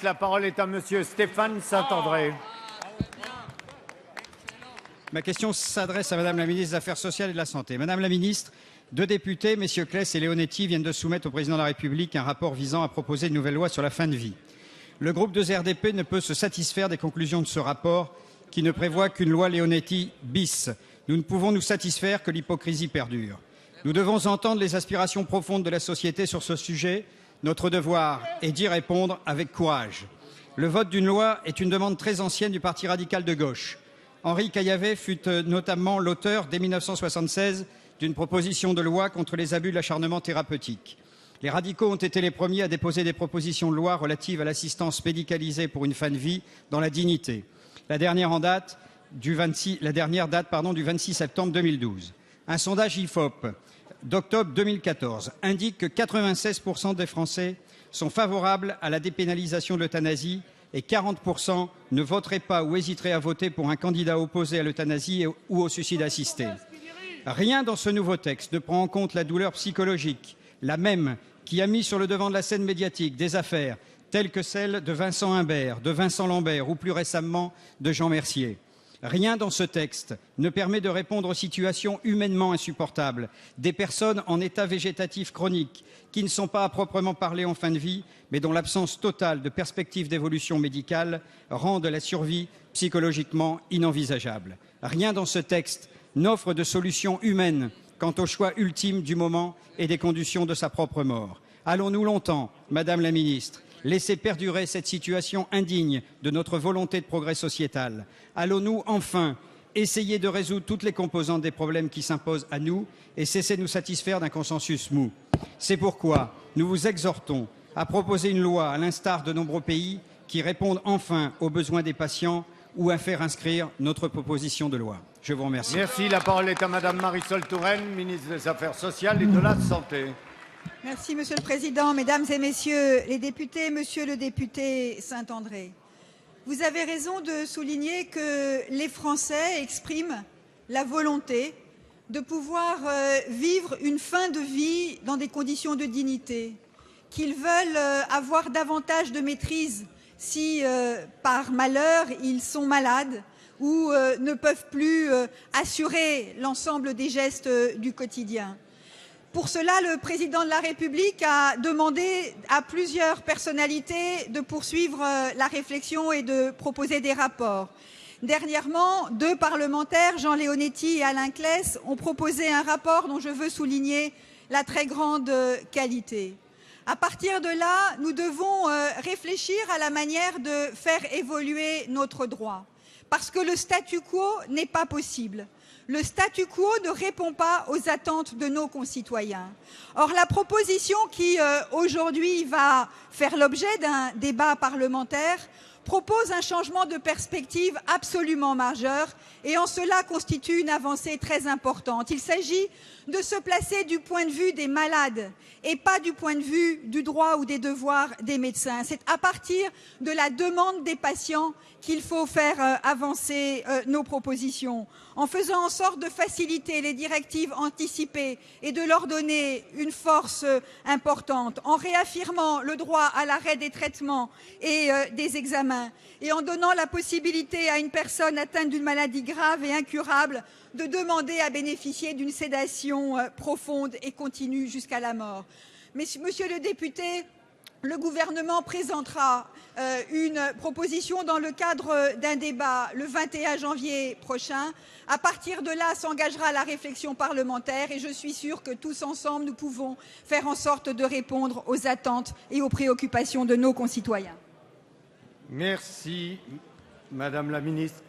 La parole est à monsieur Stéphane Saint-André. Ma question s'adresse à Madame la ministre des Affaires sociales et de la Santé. Madame la ministre, 2 députés, messieurs Claes et Leonetti, viennent de soumettre au président de la République un rapport visant à proposer une nouvelle loi sur la fin de vie. Le groupe de RDP ne peut se satisfaire des conclusions de ce rapport qui ne prévoit qu'une loi Leonetti bis. Nous ne pouvons nous satisfaire que l'hypocrisie perdure. Nous devons entendre les aspirations profondes de la société sur ce sujet. Notre devoir est d'y répondre avec courage. Le vote d'une loi est une demande très ancienne du Parti radical de gauche. Henri Caillavet fut notamment l'auteur, dès 1976, d'une proposition de loi contre les abus de l'acharnement thérapeutique. Les radicaux ont été les premiers à déposer des propositions de loi relatives à l'assistance médicalisée pour une fin de vie dans la dignité. La dernière date du 26 septembre 2012. Un sondage IFOP d'octobre 2014 indique que 96% des Français sont favorables à la dépénalisation de l'euthanasie et 40% ne voteraient pas ou hésiteraient à voter pour un candidat opposé à l'euthanasie ou au suicide assisté. Rien dans ce nouveau texte ne prend en compte la douleur psychologique, la même qui a mis sur le devant de la scène médiatique des affaires telles que celle de Vincent Imbert, de Vincent Lambert ou plus récemment de Jean Mercier. Rien dans ce texte ne permet de répondre aux situations humainement insupportables des personnes en état végétatif chronique qui ne sont pas à proprement parler en fin de vie, mais dont l'absence totale de perspective d'évolution médicale rend la survie psychologiquement inenvisageable. Rien dans ce texte n'offre de solution humaine quant au choix ultime du moment et des conditions de sa propre mort. Allons-nous longtemps, Madame la Ministre, laisser perdurer cette situation indigne de notre volonté de progrès sociétal? Allons-nous enfin essayer de résoudre toutes les composantes des problèmes qui s'imposent à nous et cesser de nous satisfaire d'un consensus mou? C'est pourquoi nous vous exhortons à proposer une loi, à l'instar de nombreux pays, qui répondent enfin aux besoins des patients ou à faire inscrire notre proposition de loi. Je vous remercie. Merci. La parole est à Madame Marisol Touraine, ministre des Affaires sociales et de la Santé. Merci, Monsieur le Président. Mesdames et Messieurs les députés, Monsieur le député Saint-André, vous avez raison de souligner que les Français expriment la volonté de pouvoir vivre une fin de vie dans des conditions de dignité, qu'ils veulent avoir davantage de maîtrise si, par malheur, ils sont malades ou ne peuvent plus assurer l'ensemble des gestes du quotidien. Pour cela, le président de la République a demandé à plusieurs personnalités de poursuivre la réflexion et de proposer des rapports. Dernièrement, 2 parlementaires, Jean Leonetti et Alain Claes, ont proposé un rapport dont je veux souligner la très grande qualité. À partir de là, nous devons réfléchir à la manière de faire évoluer notre droit, parce que le statu quo n'est pas possible. Le statu quo ne répond pas aux attentes de nos concitoyens. Or, la proposition qui, aujourd'hui, va faire l'objet d'un débat parlementaire propose un changement de perspective absolument majeur et en cela constitue une avancée très importante. Il s'agit de se placer du point de vue des malades et pas du point de vue du droit ou des devoirs des médecins. C'est à partir de la demande des patients qu'il faut faire avancer nos propositions, en faisant en sorte de faciliter les directives anticipées et de leur donner une force importante, en réaffirmant le droit à l'arrêt des traitements et des examens, et en donnant la possibilité à une personne atteinte d'une maladie grave et incurable de demander à bénéficier d'une sédation profonde et continue jusqu'à la mort. Monsieur le député, le gouvernement présentera une proposition dans le cadre d'un débat le 21 janvier prochain. À partir de là s'engagera la réflexion parlementaire et je suis sûre que tous ensemble, nous pouvons faire en sorte de répondre aux attentes et aux préoccupations de nos concitoyens. Merci, Madame la Ministre.